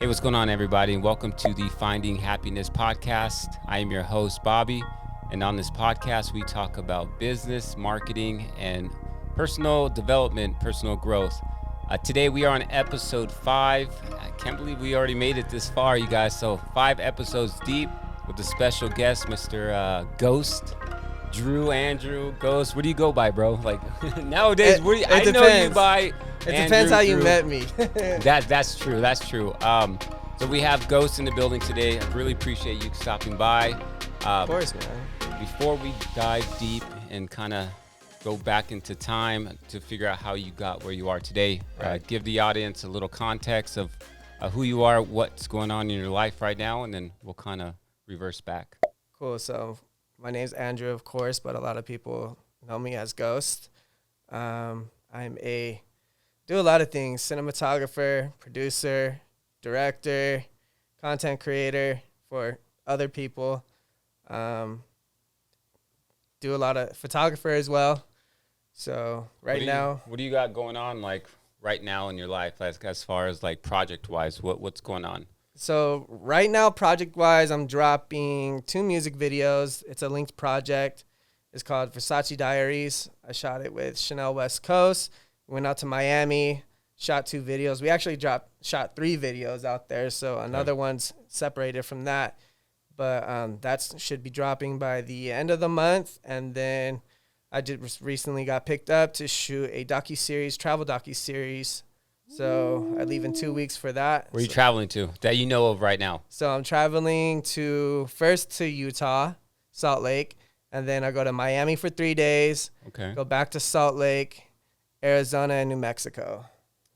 Hey, what's going on, everybody? And welcome to the Finding Happiness podcast. I am your host, Bobby. And on this podcast, we talk about business, marketing, and personal development, personal growth. Today, we are on episode 5. I can't believe we already made it this far, you guys. So 5 episodes deep with a special guest, Mr. Ghost. Andrew, Ghost. What do you go by, bro? Like nowadays, I know you by. It depends how you met me. That's true. So we have Ghost in the building today. I really appreciate you stopping by. Of course, man. Before we dive deep and kind of go back into time to figure out how you got where you are today, Right. give the audience a little context of who you are, what's going on in your life right now, and then we'll kind of reverse back. Cool. So my name's Andrew, of course, but a lot of people know me as Ghost. Do a lot of things: cinematographer, producer, director, content creator for other people. Do a lot of photographer as well. So What do you got going on like right now in your life, as far as like project wise? What's going on? So right now, project-wise, I'm dropping 2 music videos. It's a linked project. It's called Versace Diaries. I shot it with Chanel West Coast. Went out to Miami, shot 2 videos. We actually shot 3 videos out there, so another one's separated from that. But that should be dropping by the end of the month. And then I recently got picked up to shoot a travel docuseries. So I leave in 2 weeks for that. Where are you traveling to that you know of right now? So I'm traveling first to Utah, Salt Lake, and then I go to Miami for 3 days. Okay. Go back to Salt Lake, Arizona, and New Mexico.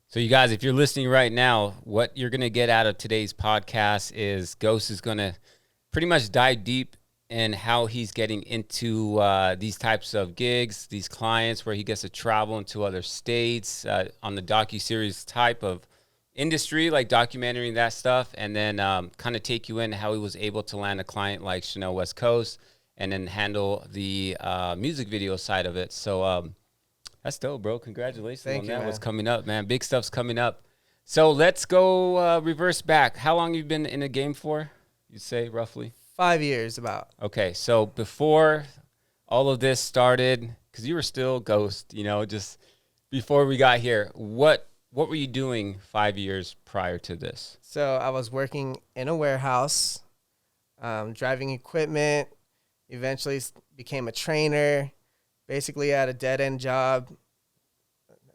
So you guys, if you're listening right now, what you're going to get out of today's podcast is Ghost is going to pretty much dive deep in how he's getting into these types of gigs, these clients where he gets to travel into other states on the docuseries type of industry, like documenting that stuff, and then kind of take you in how he was able to land a client like Chanel West Coast and then handle the music video side of it. So that's dope, bro. Congratulations. Thank on you, that. man. What's coming up, man? Big stuff's coming up. So let's go reverse back. How long have you been in the game for, you'd say, roughly? 5 years about. Okay, so before all of this started, because you were still Ghost, just before we got here, what were you doing 5 years prior to this? So I was working in a warehouse, driving equipment, eventually became a trainer, basically had a dead-end job,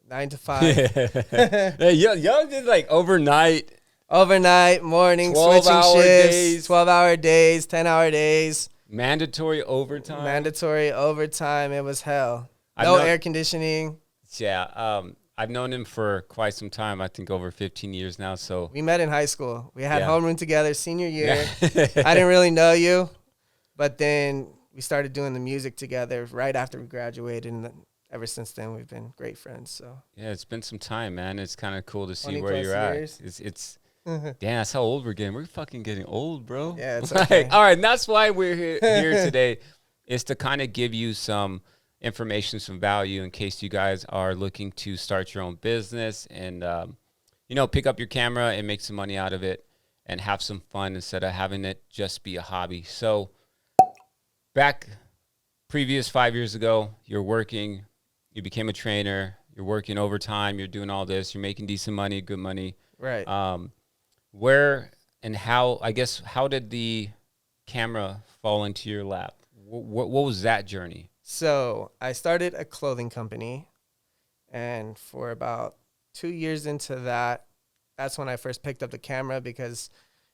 9 to 5. Hey, y'all did like overnight. Overnight, morning, 12 switching hour shifts, days. 12-hour days, 10-hour days. Mandatory overtime. Mandatory overtime. It was hell. No air conditioning. Yeah, I've known him for quite some time. I think over 15 years now. So We met in high school. We had Yeah. homeroom together senior year. Yeah. I didn't really know you, but then we started doing the music together right after we graduated, and ever since then we've been great friends. So Yeah, it's been some time, man. It's kind of cool to see 20 where plus you're years. at. It's damn, that's how old we're getting. We're fucking getting old, bro. Yeah, it's Like, okay. all right, and that's why we're here today, is to kind of give you some information, some value in case you guys are looking to start your own business and, pick up your camera and make some money out of it and have some fun instead of having it just be a hobby. So back previous 5 years ago, you're working, you became a trainer, you're working overtime, you're doing all this, you're making decent money, good money. right. Where and how, I guess, how did the camera fall into your lap? What was that journey? So I started a clothing company, and for about 2 years into that's when I first picked up the camera because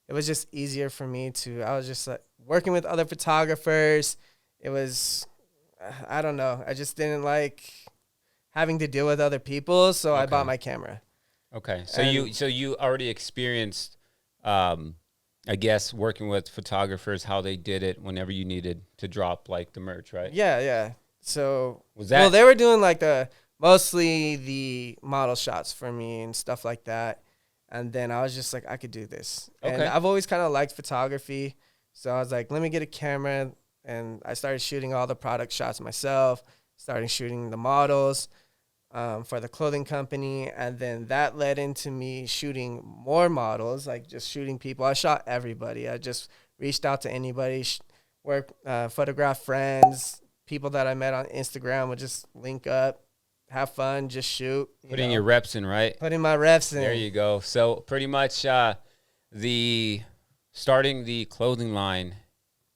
it was just easier for me I was just like working with other photographers. It was, I don't know. I just didn't like having to deal with other people, so I Okay. bought my camera. Okay, so you already experienced, I guess, working with photographers, how they did it whenever you needed to drop like the merch, right? Yeah. So Was that well, they were doing like mostly the model shots for me and stuff like that. And then I was just like, I could do this. And Okay. I've always kind of liked photography. So I was like, let me get a camera. And I started shooting all the product shots myself, started shooting the models. for the clothing company, and then that led into me shooting more models, like just shooting people. I shot everybody. I just reached out to anybody, photograph friends, people that I met on Instagram. Would just link up, have fun, just shoot. Putting your reps in, right? Putting my reps in. There you go. So pretty much the starting the clothing line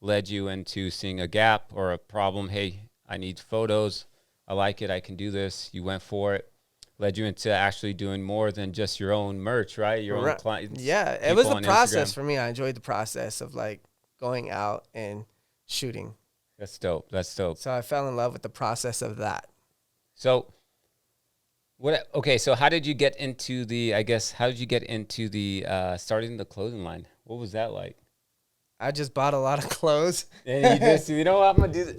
led you into seeing a gap or a problem. Hey, I need photos. I like it. I can do this. You went for it. Led you into actually doing more than just your own merch, right? Your own clients. Yeah, it was the process for me. I enjoyed the process of like going out and shooting. That's dope. That's dope. So I fell in love with the process of that. So what? Okay, so how did you get into the? I guess how did you get into the starting the clothing line? What was that like? I just bought a lot of clothes. And you know what? I'm gonna do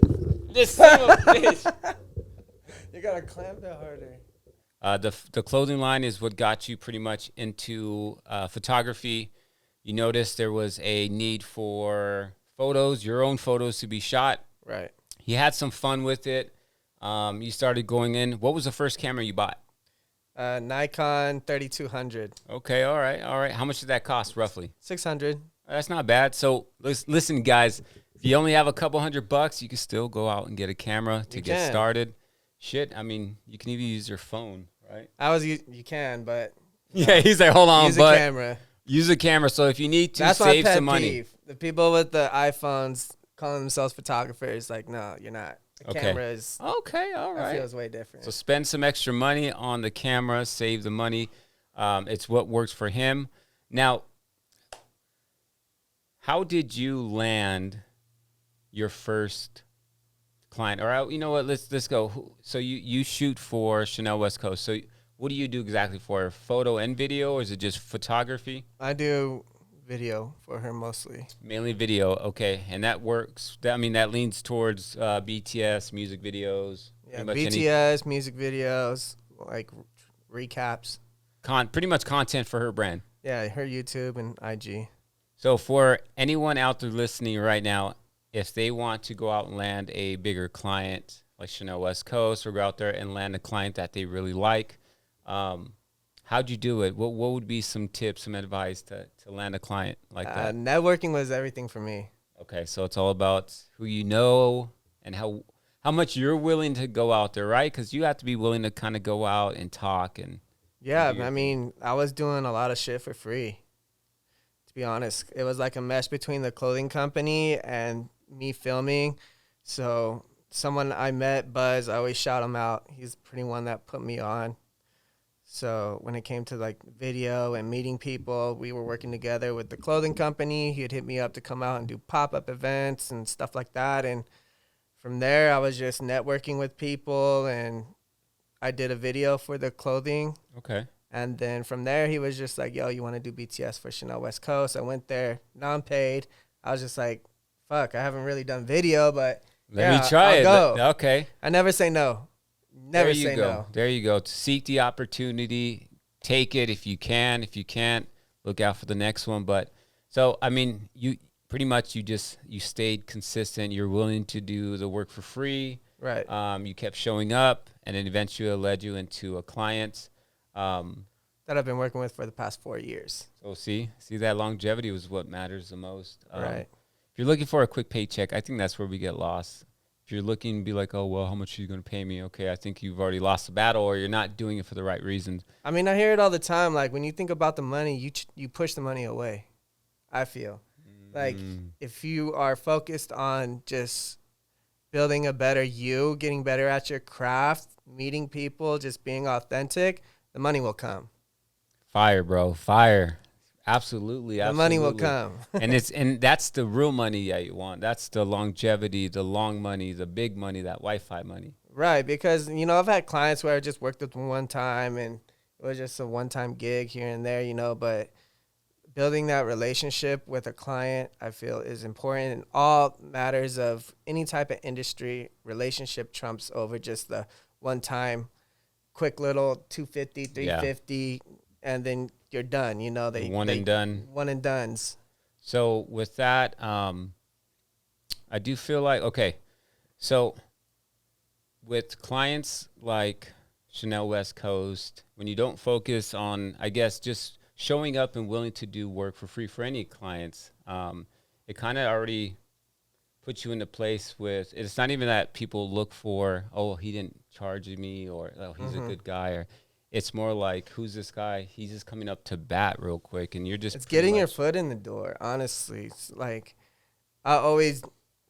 this son of a bitch. You gotta clamp it harder. The clothing line is what got you pretty much into photography. You noticed there was a need for photos, your own photos to be shot. Right. You had some fun with it. You started going in. What was the first camera you bought? Nikon 3200. Okay, all right, all right. How much did that cost roughly? 600. That's not bad. So listen, guys, if you only have a couple $100, you can still go out and get a camera to get started. Shit, I mean, you can even use your phone, right? You can, but yeah, he's like, hold on, use a camera. Use a camera. So if you need to That's save my pet some money, peeve. The people with the iPhones calling themselves photographers, like, no, you're not. The camera is okay, all right. It feels way different. So spend some extra money on the camera, save the money. It's what works for him. Now, how did you land your first client? Or you know what? Let's go. So you shoot for Chanel West Coast. So what do you do exactly for her? Photo and video, or is it just photography? I do video for her mostly. Mainly video, okay. And that works. That leans towards BTS music videos. Yeah, BTS music videos, like recaps. Pretty much content for her brand. Yeah, her YouTube and IG. So for anyone out there listening right now, if they want to go out and land a bigger client like Chanel West Coast, or go out there and land a client that they really like, how'd you do it? What would be some tips, some advice to land a client like that? Networking was everything for me. Okay, so it's all about who you know and how much you're willing to go out there, right? Because you have to be willing to kind of go out and talk and. Yeah, I mean, I was doing a lot of shit for free. To be honest, it was like a mesh between the clothing company and me filming. So someone I met, Buzz, I always shout him out. He's pretty one that put me on. So when it came to like video and meeting people, we were working together with the clothing company. He'd hit me up to come out and do pop-up events and stuff like that. And from there, I was just networking with people, and I did a video for the clothing. Okay. And then from there, he was just like, yo, you want to do BTS for Chanel West Coast? I went there, non-paid. I was just like, fuck, I haven't really done video, but let me try it. Go. Okay. I never say no. Never say no. There you go. To seek the opportunity, take it if you can. If you can't, look out for the next one. But so, I mean, you pretty much you stayed consistent. You're willing to do the work for free. Right. You kept showing up, and then eventually it led you into a client that I've been working with for the past 4 years. So see that longevity was what matters the most. Right. If you're looking for a quick paycheck, I think that's where we get lost. If you're looking to be like, oh, well, how much are you going to pay me? Okay, I think you've already lost the battle, or you're not doing it for the right reasons. I mean, I hear it all the time. Like, when you think about the money, you push the money away, I feel. Like, if you are focused on just building a better you, getting better at your craft, meeting people, just being authentic, the money will come. Fire, bro. Fire. Absolutely. The money will come. and that's the real money that you want. That's the longevity, the long money, the big money, that Wi-Fi money. Right, because, you know, I've had clients where I just worked with them one time and it was just a one-time gig here and there, you know, but building that relationship with a client, I feel, is important in all matters of any type of industry. Relationship trumps over just the one-time quick little 250, 350, and then you're done, you know. One and done. One and dones. So with that, I do feel like, okay, so with clients like Chanel West Coast, when you don't focus on, I guess, just showing up and willing to do work for free for any clients, it kind of already puts you in a place with, it's not even that people look for, oh, he didn't charge me, or oh, he's a good guy, or it's more like, who's this guy? He's just coming up to bat real quick, and you're just, it's getting your foot in the door, honestly. It's like, I always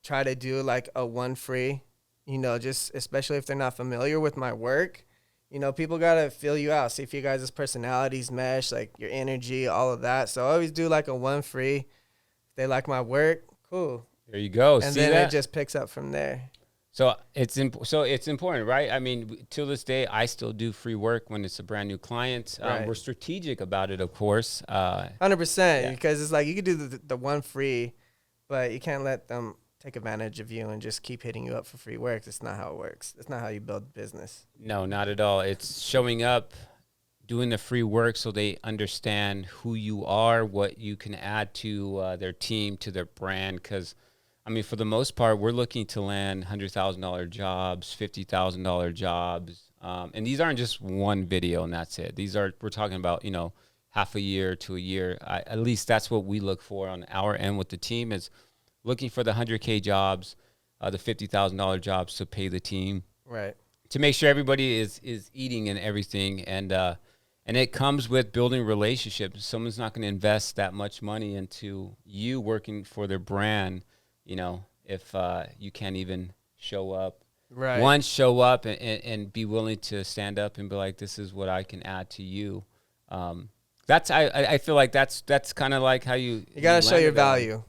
try to do like a one free, you know, just especially if they're not familiar with my work. You know, people got to feel you out, see if you guys' personalities mesh, like your energy, all of that. So I always do like a one free. If they like my work, cool. There you go. And see then that? it just picks up from there. So it's important, right? I mean, till this day, I still do free work when it's a brand new client. Right. We're strategic about it, of course. 100%, because it's like you could do the one free, but you can't let them take advantage of you and just keep hitting you up for free work. That's not how it works. That's not how you build business. No, not at all. It's showing up, doing the free work so they understand who you are, what you can add to their team, to their brand. Because, I mean, for the most part, we're looking to land $100,000 jobs, $50,000 jobs. And these aren't just one video and that's it. We're talking about, you know, half a year to a year. At least that's what we look for on our end with the team, is looking for the 100K jobs, the $50,000 jobs to pay the team. Right. To make sure everybody is eating and everything. And it comes with building relationships. Someone's not going to invest that much money into you working for their brand, you know, if you can't even show up. Right. One, show up and be willing to stand up and be like, this is what I can add to you. I feel like that's kind of like how you got to show your value.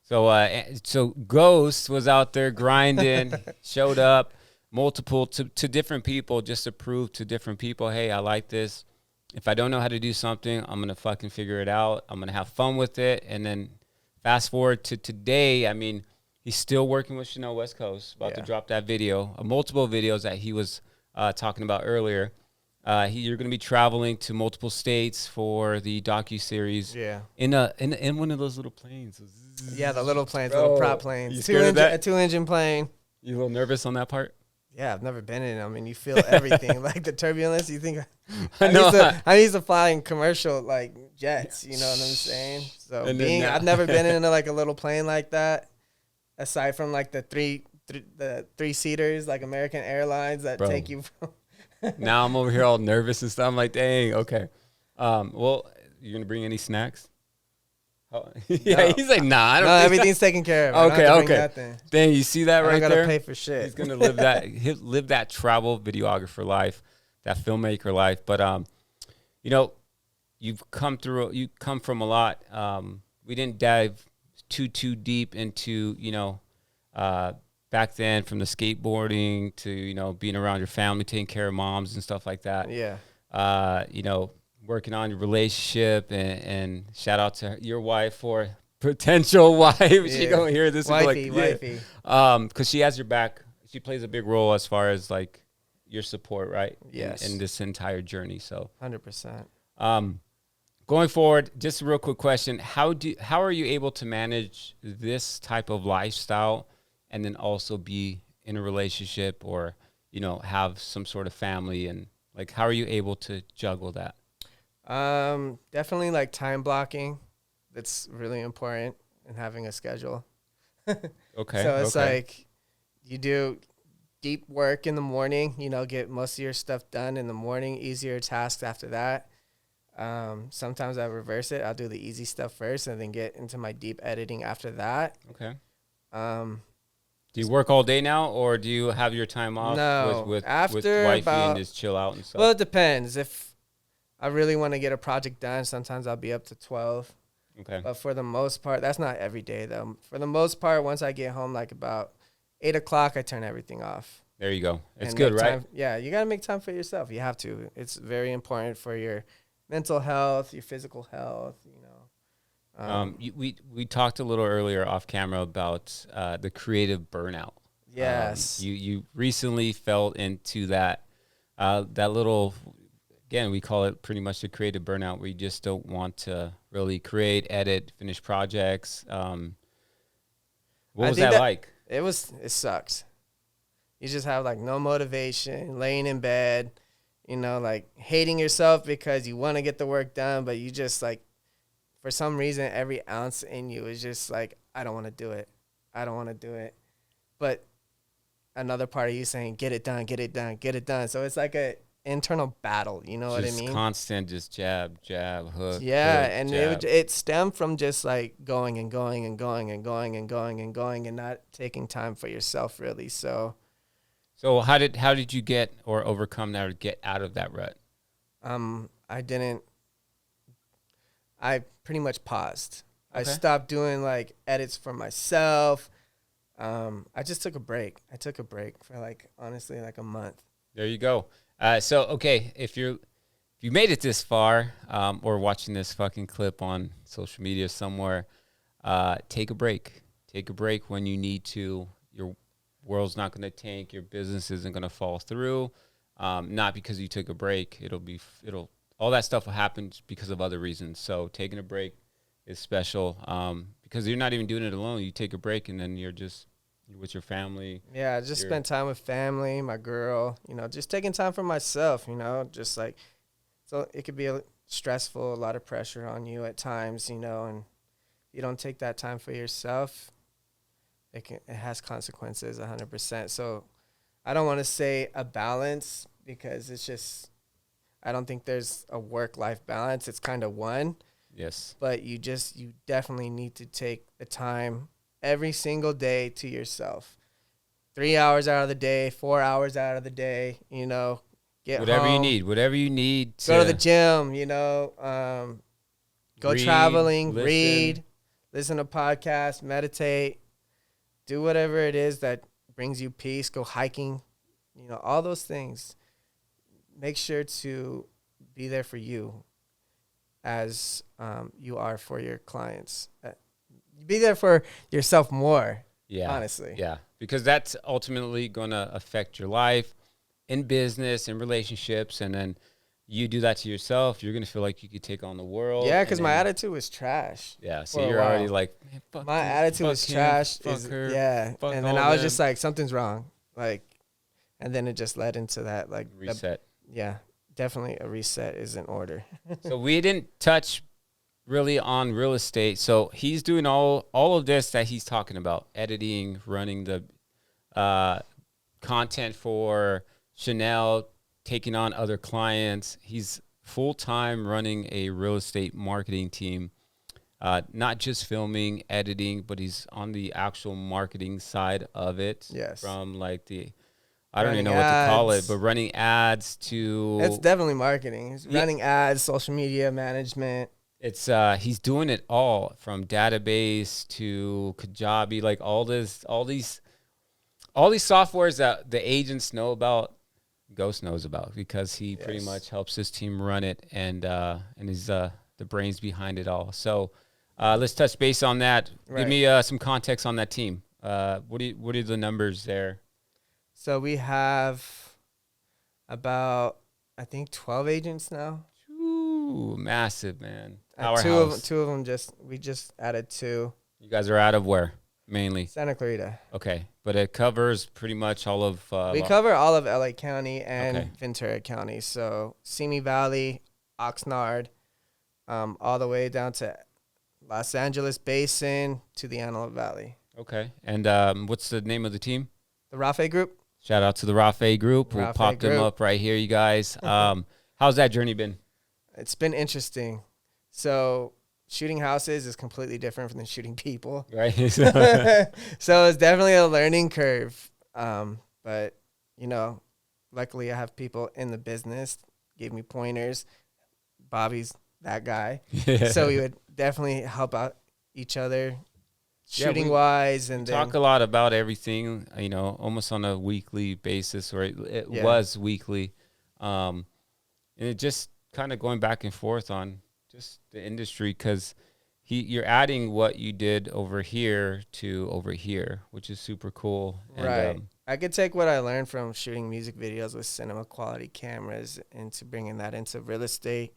So Ghost was out there grinding, showed up multiple to different people just to prove to different people, hey, I like this. If I don't know how to do something, I'm going to fucking figure it out. I'm going to have fun with it. And then fast forward to today, I mean, he's still working with Chanel West Coast, about to drop that video, multiple videos that he was talking about earlier. You're going to be traveling to multiple states for the docu-series. Yeah. In one of those little planes. Yeah, the little planes, little prop planes. You scared of that? A two-engine plane. You a little nervous on that part? Yeah, I've never been in them, and you feel everything. Like the turbulence, you think I used to fly in commercial like jets, you know what I'm saying? So I've never been in like a little plane like that, aside from like the three seaters like American Airlines that take you from Now I'm over here all nervous and stuff. I'm like, dang, okay. Well, you gonna bring any snacks? Oh, yeah, no. He's like, nah, I don't. Everything's taken care of. Okay. Dang, you see that right there? I gotta pay for shit. He's gonna live that travel videographer life, that filmmaker life. But you know, you come from a lot. We didn't dive too deep into, you know, back then, from the skateboarding to, you know, being around your family, taking care of moms and stuff like that. Yeah. You know, working on your relationship, and shout out to your wife, for potential wife. Yeah. She gonna hear this. Wifey. Because she has your back. She plays a big role as far as like your support, right? Yes. In this entire journey. So 100%. Going forward, just a real quick question: how are you able to manage this type of lifestyle, and then also be in a relationship, or, you know, have some sort of family, and like, how are you able to juggle that? Definitely like time blocking. That's really important, in having a schedule. Okay. So it's like you do deep work in the morning, you know, get most of your stuff done in the morning, easier tasks after that. Sometimes I reverse it. I'll do the easy stuff first and then get into my deep editing after that. Okay. Do you work all day now, or do you have your time off with wifey and just chill out and stuff? Well, it depends. If I really want to get a project done, sometimes I'll be up to 12. Okay. But for the most part, that's not every day though. For the most part, once I get home, like about 8 o'clock, I turn everything off. There you go. It's good, right? Yeah, you got to make time for yourself. You have to. It's very important for your mental health, your physical health, you know. We talked a little earlier off camera about the creative burnout. Yes. You recently fell into that little, again, we call it pretty much the creative burnout, where you just don't want to really create, edit, finish projects. What was that like? It sucks. You just have like no motivation, laying in bed. you know, like hating yourself because you want to get the work done, but you just like, for some reason, every ounce in you is just like, I don't want to do it. I don't want to do it. But another part of you saying, get it done, get it done, get it done. So it's like a internal battle. You know what I mean? Constant, just jab, jab, hook. Yeah, hook, and jab. it stemmed from just like going and going and going and going and going and going and not taking time for yourself really. So How did you get or overcome that or get out of that rut? I pretty much paused. Okay. I stopped doing like edits for myself. I just took a break. I took a break for like honestly like a month. There you go. Okay, if you made it this far, or watching this fucking clip on social media somewhere, take a break. Take a break when you need to. Your world's not going to tank. Your business isn't going to fall through. Not because you took a break. It'll all that stuff will happen because of other reasons. So taking a break is special, because you're not even doing it alone. You take a break and then you're with your family. Yeah, I just spent time with family, my girl, you know, just taking time for myself, you know, just like, so it could be stressful, a lot of pressure on you at times, you know, and you don't take that time for yourself, it has consequences 100%. So I don't want to say a balance because it's just, I don't think there's a work-life balance. It's kind of one. Yes. But you definitely need to take the time every single day to yourself. 3 hours out of the day, 4 hours out of the day, you know, get whatever home, whatever you need go to the gym, you know, go traveling, read, listen to podcasts, meditate, do whatever it is that brings you peace, go hiking, you know, all those things. Make sure to be there for you as you are for your clients. Be there for yourself more, honestly. Yeah, because that's ultimately going to affect your life in business and relationships. And then you do that to yourself, you're going to feel like you could take on the world. Yeah, because my attitude was trash. Yeah, so you're already like, man, fuck my attitude was trash. Yeah, and then I was just like, something's wrong. Like, and then it just led into that, like, reset. Yeah, definitely a reset is in order. So we didn't touch really on real estate. So he's doing all of this that he's talking about: editing, running the content for Chanel, taking on other clients. He's full-time running a real estate marketing team, not just filming, editing, but he's on the actual marketing side of it. Yes. From like I don't even know what to call it, but running ads to... It's definitely marketing. He's running ads, social media management. It's he's doing it all, from database to Kajabi, like all these softwares that the agents know about, Ghost knows about, because he pretty much helps his team run it, and is the brains behind it all. So let's touch base on that. Right. Give me some context on that team. What are the numbers there? So we have about, I think, 12 agents now. Ooh, massive, man. Two of them we just added 2. You guys are out of where, mainly? Santa Clarita. Okay, but it covers pretty much all of... we cover all of LA County and Ventura County. So Simi Valley, Oxnard, all the way down to Los Angeles Basin to the Antelope Valley. Okay, and what's the name of the team? The Rafeh Group. Shout out to the Rafeh Group. We'll pop them up right here, you guys. How's that journey been? It's been interesting. So shooting houses is completely different from shooting people. Right. So it's definitely a learning curve. But, you know, luckily I have people in the business, gave me pointers. Bobby's that guy. Yeah. So we would definitely help out each other shooting wise. And then talk a lot about everything, you know, almost on a weekly basis, or it was weekly. And it just kind of going back and forth on just the industry, because you're adding what you did over here to over here, which is super cool. Right. And, I could take what I learned from shooting music videos with cinema quality cameras into bringing that into real estate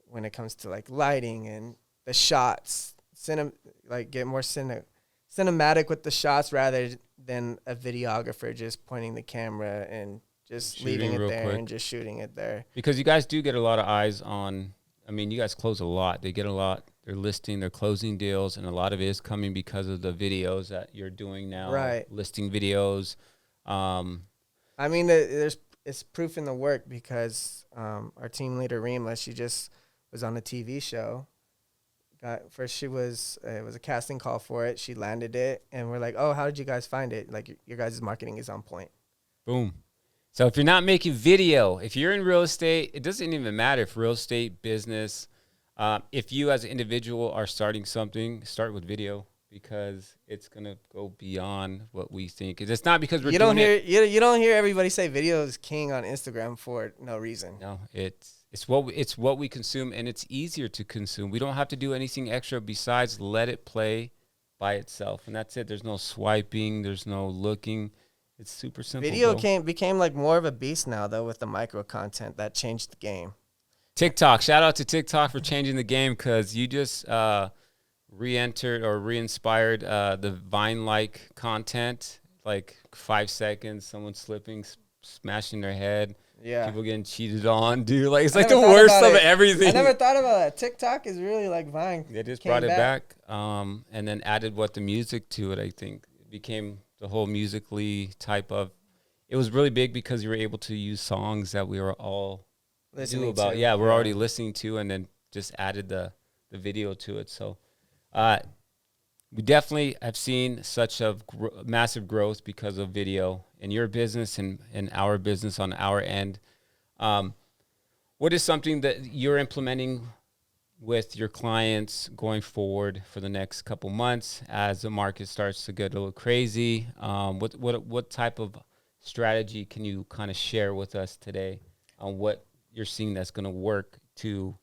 when it comes to like lighting and the shots, get more cinematic with the shots rather than a videographer just pointing the camera and just Shooting leaving it real there quick. and just shooting it there. Because you guys do get a lot of eyes on. I mean, you guys close a lot. They get a lot. They're listing, they're closing deals, and a lot of it is coming because of the videos that you're doing now. Right. Listing videos. I mean, it's proof in the work because our team leader Rima, she just was on a TV show. First, it was a casting call for it. She landed it, and we're like, "Oh, how did you guys find it? Like, your guys' marketing is on point." Boom. So if you're not making video, if you're in real estate, it doesn't even matter if real estate, business, if you as an individual are starting something, start with video because it's gonna go beyond what we think. It's not because we're you don't hear everybody say video is king on Instagram for no reason. No, it's what we consume, and it's easier to consume. We don't have to do anything extra besides let it play by itself, and that's it. There's no swiping. There's no looking. It's super simple. Video became like more of a beast now, though, with the micro content that changed the game. TikTok. Shout out to TikTok for changing the game because you just re-entered or re-inspired the Vine-like content, like 5 seconds, someone slipping, smashing their head. Yeah. People getting cheated on, dude. Like, it's like the worst of everything. I never thought about that. TikTok is really like Vine. They just brought it back and then added the music to it, I think. It became the whole musically type of, it was really big because you were able to use songs that we were all listening about. to. Yeah, we're already listening to, and then just added the video to it. So we definitely have seen such a massive growth because of video in your business and in our business on our end. What is something that you're implementing with your clients going forward for the next couple months as the market starts to get a little crazy? What type of strategy can you kind of share with us today on what you're seeing that's going to work to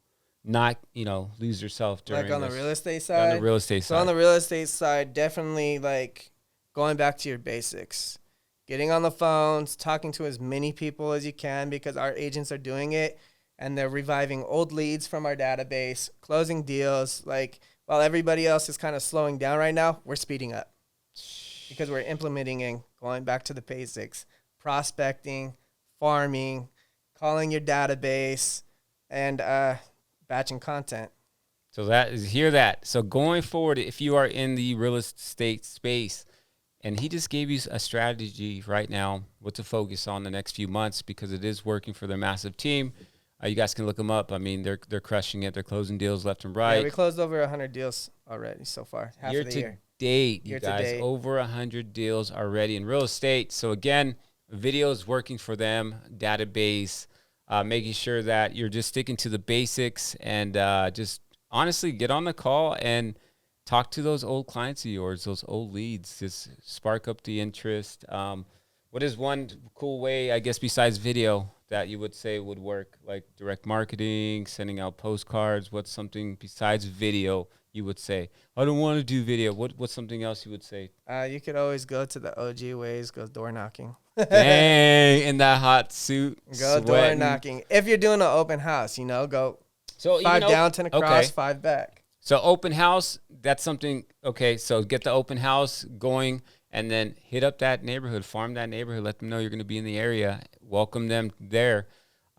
not, lose yourself during like on the real estate side? On the real estate side. So on the real estate side, definitely like going back to your basics. Getting on the phones, talking to as many people as you can because our agents are doing it and they're reviving old leads from our database, closing deals. Like while everybody else is kind of slowing down right now, we're speeding up because we're implementing and going back to the basics, prospecting, farming, calling your database, and batching content. So hear that. So going forward, if you are in the real estate space, and he just gave you a strategy right now, what to focus on the next few months because it is working for their massive team. You guys can look them up. I mean, they're crushing it. They're closing deals left and right. Yeah, we closed over 100 deals already so far. Half of the year. You guys, over 100 deals already in real estate. So again, video is working for them. Database, making sure that you're just sticking to the basics and just honestly get on the call and talk to those old clients of yours, those old leads. Just spark up the interest. What is one cool way, I guess, besides video that you would say would work, like direct marketing, sending out postcards? What's something besides video you would say? I don't want to do video. What's something else you would say? You could always go to the OG ways, go door knocking. Dang, in that hot suit. Go door knocking. If you're doing an open house, go so 5 down, 10 across, 5 back. So open house, that's something, okay, so get the open house going and then hit up that neighborhood, farm that neighborhood, let them know you're going to be in the area, welcome them there.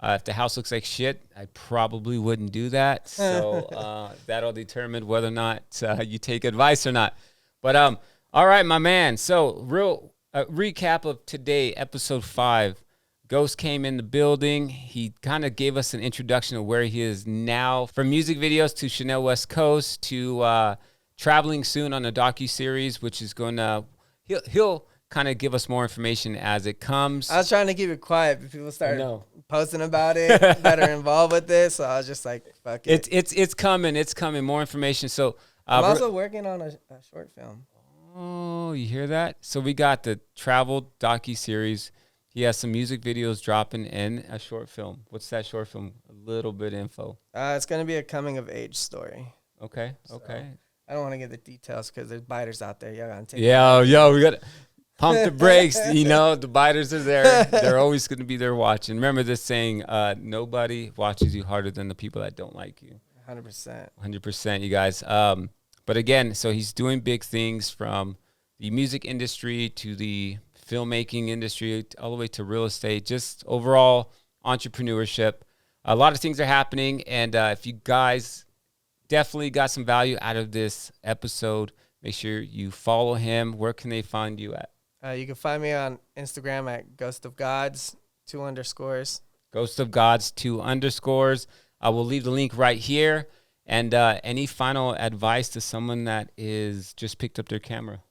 If the house looks like shit, I probably wouldn't do that. So that'll determine whether or not you take advice or not. But all right, my man. So real recap of today, episode 5. Ghost came in the building. He kind of gave us an introduction of where he is now, from music videos to Chanel West Coast to traveling soon on a docuseries, which is going to he'll kind of give us more information as it comes. I was trying to keep it quiet, but people started posting about it that are involved with this. So I was just like, fuck it. It's coming. It's coming. More information. So I'm also working on a short film. Oh, you hear that? So we got the travel docuseries. He has some music videos dropping in a short film. What's that short film? A little bit of info. It's going to be a coming of age story. Okay. So I don't want to get the details because there's biters out there. Y'all got to take we got to pump the brakes. The biters are there. They're always going to be there watching. Remember this saying, nobody watches you harder than the people that don't like you. 100%. 100%, you guys. But again, so he's doing big things from the music industry to the filmmaking industry, all the way to real estate, just overall entrepreneurship. A lot of things are happening. And if you guys definitely got some value out of this episode, make sure you follow him. Where can they find you at? You can find me on Instagram at Ghost of Gods, 2 underscores. Ghost of Gods, 2 underscores. I will leave the link right here. And any final advice to someone that is just picked up their camera?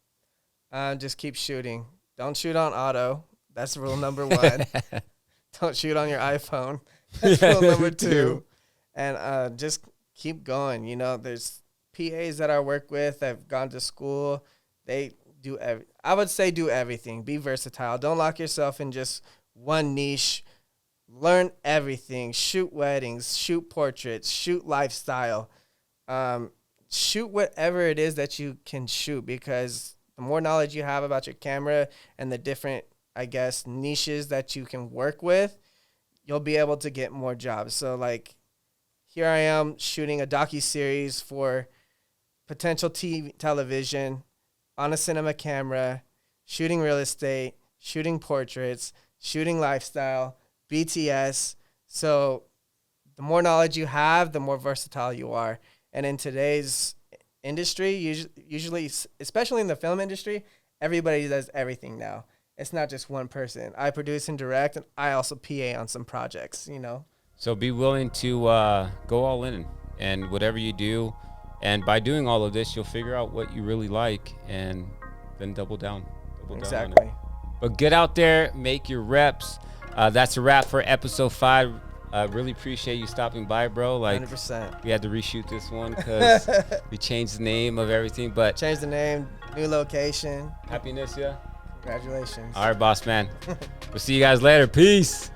Just keep shooting. Don't shoot on auto. That's rule number 1. Don't shoot on your iPhone. That's rule number 2. And just keep going. You know, there's PAs that I work with that have gone to school. They do I would say do everything. Be versatile. Don't lock yourself in just one niche. Learn everything. Shoot weddings, shoot portraits, shoot lifestyle. Shoot whatever it is that you can shoot, because the more knowledge you have about your camera and the different, I guess, niches that you can work with, you'll be able to get more jobs. So, like, here I am shooting a docuseries for potential television on a cinema camera, shooting real estate, shooting portraits, shooting lifestyle, BTS. So the more knowledge you have, the more versatile you are. And in today's industry, usually, especially in the film industry, everybody does everything now. It's not just one person. I produce and direct, and I also PA on some projects, you know. So be willing to go all in and whatever you do. And by doing all of this, you'll figure out what you really like and then double down. Exactly. On it. But get out there, make your reps. That's a wrap for episode 5. Really appreciate you stopping by, bro. Like, 100%. We had to reshoot this one because we changed the name of everything. But changed the name, new location. Happiness, yeah. Congratulations. All right, boss man. We'll see you guys later. Peace.